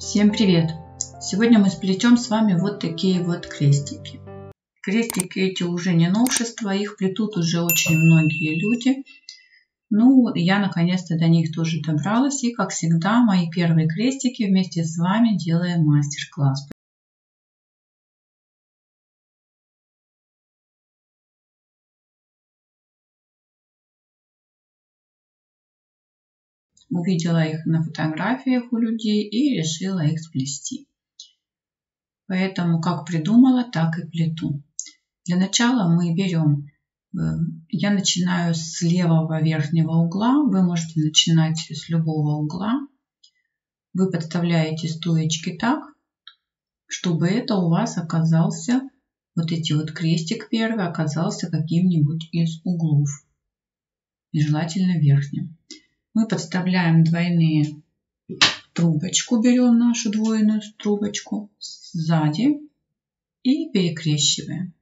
Всем привет! Сегодня мы сплетем с вами вот такие вот крестики. Крестики эти уже не новшество, их плетут уже очень многие люди. Ну, я наконец-то до них тоже добралась. И, как всегда, мои первые крестики вместе с вами делаем мастер-класс. Увидела их на фотографиях у людей и решила их сплести. Поэтому как придумала, так и плету. Для начала мы берем, я начинаю с левого верхнего угла, вы можете начинать с любого угла. Вы подставляете стоечки так, чтобы это у вас оказался, вот эти вот крестик первый оказался каким-нибудь из углов. И желательно верхним. Мы подставляем двойные трубочку, берем нашу двойную трубочку сзади и перекрещиваем.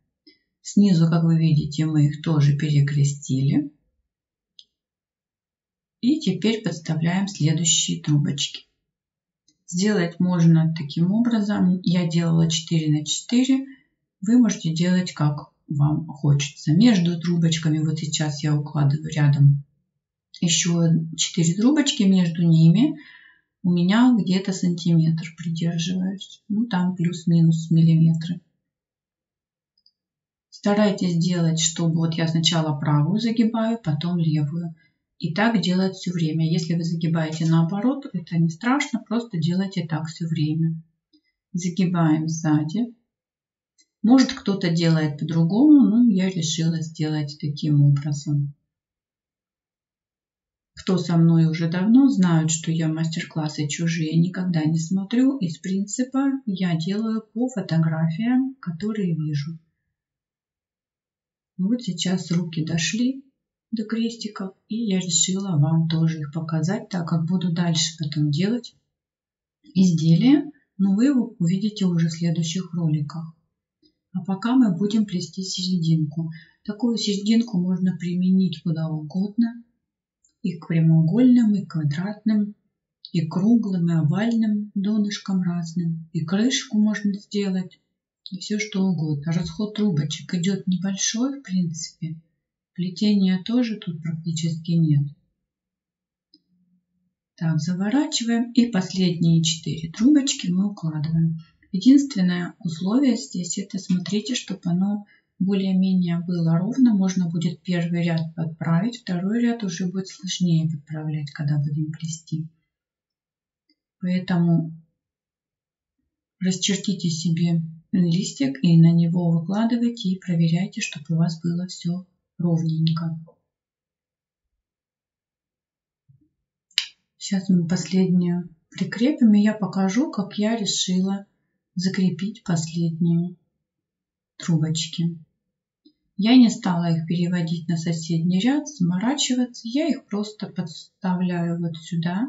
Снизу, как вы видите, мы их тоже перекрестили. И теперь подставляем следующие трубочки. Сделать можно таким образом. Я делала 4 на 4. Вы можете делать как вам хочется. Между трубочками вот сейчас я укладываю рядом еще 4 трубочки. Между ними у меня где-то сантиметр придерживаюсь. Ну там плюс-минус миллиметры. Старайтесь делать, чтобы вот я сначала правую загибаю, потом левую. И так делать все время. Если вы загибаете наоборот, это не страшно, просто делайте так все время. Загибаем сзади. Может, кто-то делает по-другому, но я решила сделать таким образом. Кто со мной уже давно, знают, что я мастер-классы чужие никогда не смотрю. Из принципа я делаю по фотографиям, которые вижу. Вот сейчас руки дошли до крестиков, и я решила вам тоже их показать, так как буду дальше потом делать изделия, но вы его увидите уже в следующих роликах. А пока мы будем плести серединку. Такую серединку можно применить куда угодно, и к прямоугольным, и к квадратным, и круглым, и овальным донышкам разным, и крышку можно сделать. И все что угодно. Расход трубочек идет небольшой, в принципе. Плетения тоже тут практически нет. Так, заворачиваем. И последние 4 трубочки мы укладываем. Единственное условие здесь, это смотрите, чтобы оно более-менее было ровно. Можно будет первый ряд подправить, второй ряд уже будет сложнее подправлять, когда будем плести. Поэтому расчертите себе листик и на него выкладывайте и проверяйте, чтобы у вас было все ровненько. Сейчас мы последнюю прикрепим, и я покажу, как я решила закрепить последние трубочки. Я не стала их переводить на соседний ряд, заморачиваться. Я их просто подставляю вот сюда.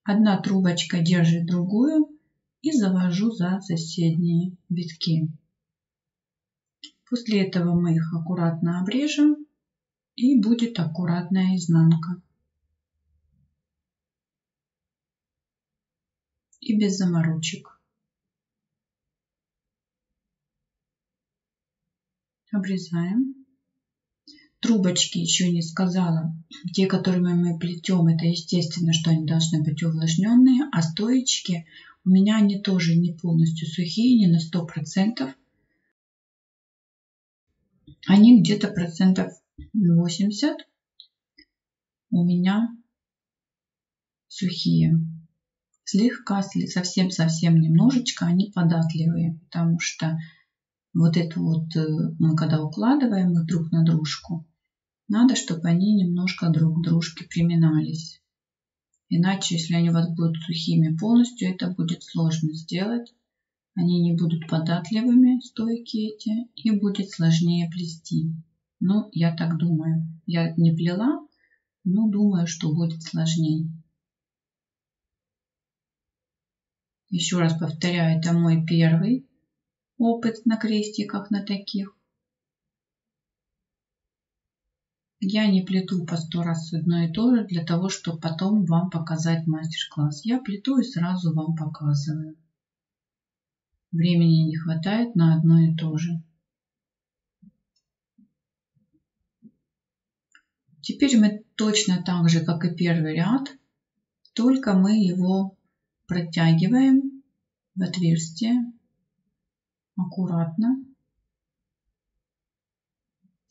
Одна трубочка держит другую. И завожу за соседние витки. После этого мы их аккуратно обрежем, и будет аккуратная изнанка. И без заморочек. Обрезаем. Трубочки еще не сказала. Те, которыми мы плетем, это естественно, что они должны быть увлажненные, а стоечки у меня они тоже не полностью сухие, не на 100%. Они где-то процентов 80 у меня сухие. Слегка, совсем немножечко они податливые, потому что вот это вот мы когда укладываем их друг на дружку, надо, чтобы они немножко друг к дружке приминались. Иначе, если они у вас будут сухими полностью, это будет сложно сделать. Они не будут податливыми, стойки эти, и будет сложнее плести. Ну, я так думаю. Я не плела, но думаю, что будет сложнее. Еще раз повторяю, это мой первый опыт на крестиках, на таких. Я не плету по 100 раз одно и то же для того, чтобы потом вам показать мастер-класс. Я плету и сразу вам показываю. Времени не хватает на одно и то же. Теперь мы точно так же, как и первый ряд, только мы его протягиваем в отверстие аккуратно.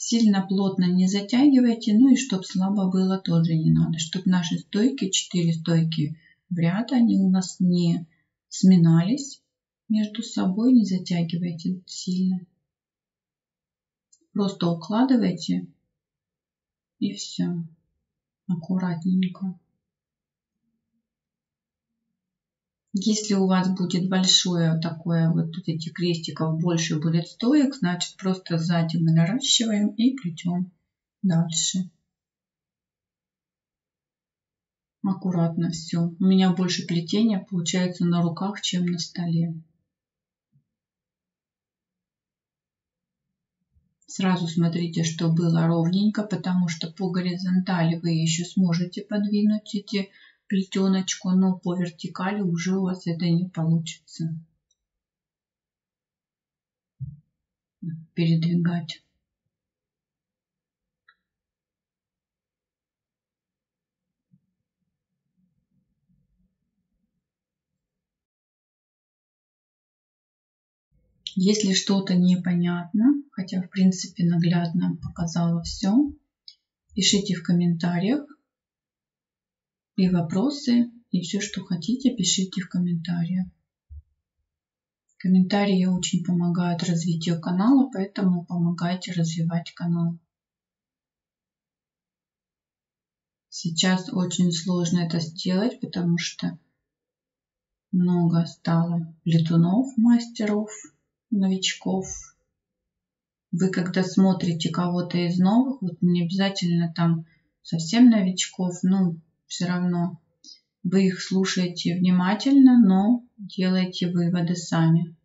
Сильно плотно не затягивайте, ну и чтобы слабо было тоже не надо, чтобы наши стойки, 4 стойки в ряд, они у нас не сминались между собой, не затягивайте сильно. Просто укладывайте и все, аккуратненько. Если у вас будет большое такое, вот тут этих крестиков больше будет стоек, значит просто сзади мы наращиваем и плетем дальше. Аккуратно все. У меня больше плетения получается на руках, чем на столе. Сразу смотрите, что было ровненько, потому что по горизонтали вы еще сможете подвинуть эти плетеночку, но по вертикали уже у вас это не получится передвигать. Если что-то непонятно, хотя в принципе наглядно показала все, пишите в комментариях, и вопросы, и все, что хотите, пишите в комментариях. Комментарии очень помогают развитию канала, поэтому помогайте развивать канал. Сейчас очень сложно это сделать, потому что много стало плетунов, мастеров, новичков. Вы когда смотрите кого-то из новых, вот не обязательно там совсем новичков, но все равно вы их слушаете внимательно, но делаете выводы сами.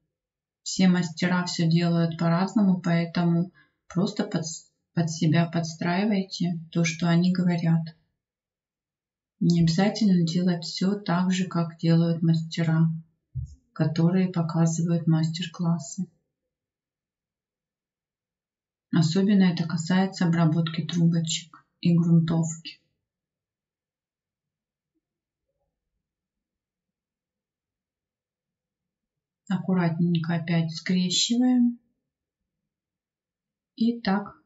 Все мастера все делают по-разному, поэтому просто под себя подстраивайте то, что они говорят. Не обязательно делать все так же, как делают мастера, которые показывают мастер-классы. Особенно это касается обработки трубочек и грунтовки. Аккуратненько опять скрещиваем. И так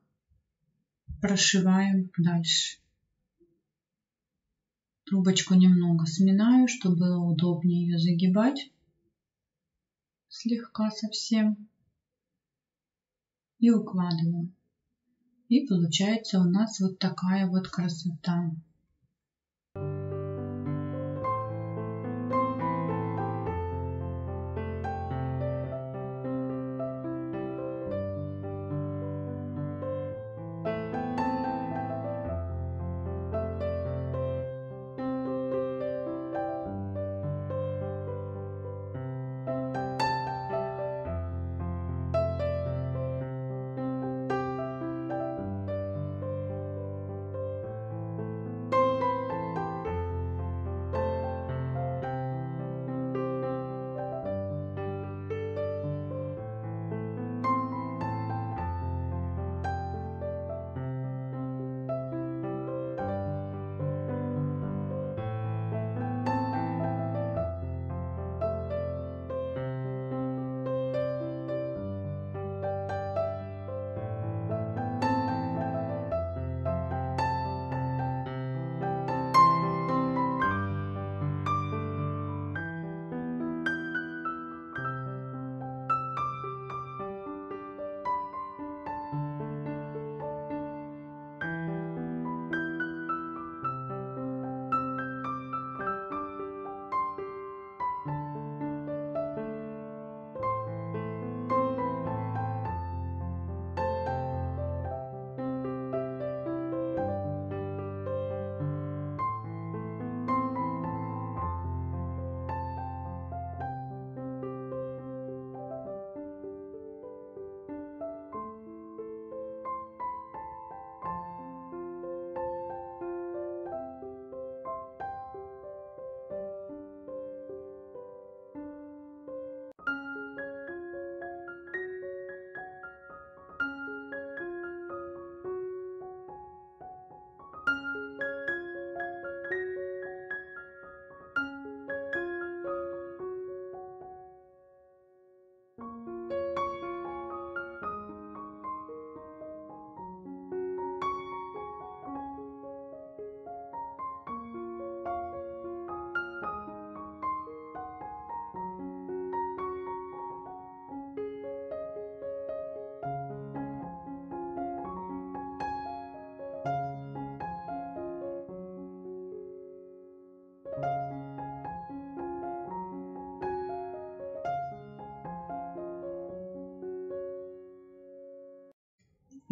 прошиваем дальше. Трубочку немного сминаю, чтобы было удобнее ее загибать. Слегка совсем. И укладываю. И получается у нас вот такая вот красота.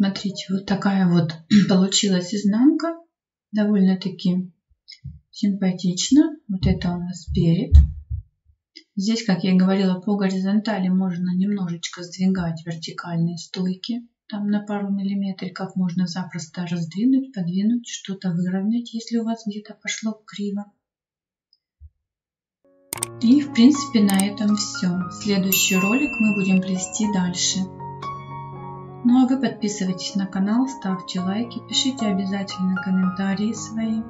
Смотрите, вот такая вот получилась изнанка. Довольно-таки симпатично. Вот это у нас перед. Здесь, как я и говорила, по горизонтали можно немножечко сдвигать вертикальные стойки. Там на пару миллиметриков можно запросто раздвинуть, подвинуть, что-то выровнять, если у вас где-то пошло криво. И в принципе на этом все. Следующий ролик мы будем плести дальше. Ну а вы подписывайтесь на канал, ставьте лайки, пишите обязательно комментарии свои.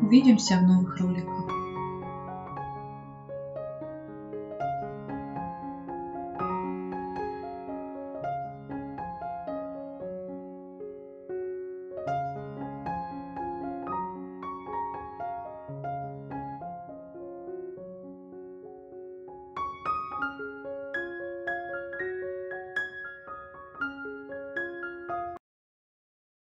Увидимся в новых роликах.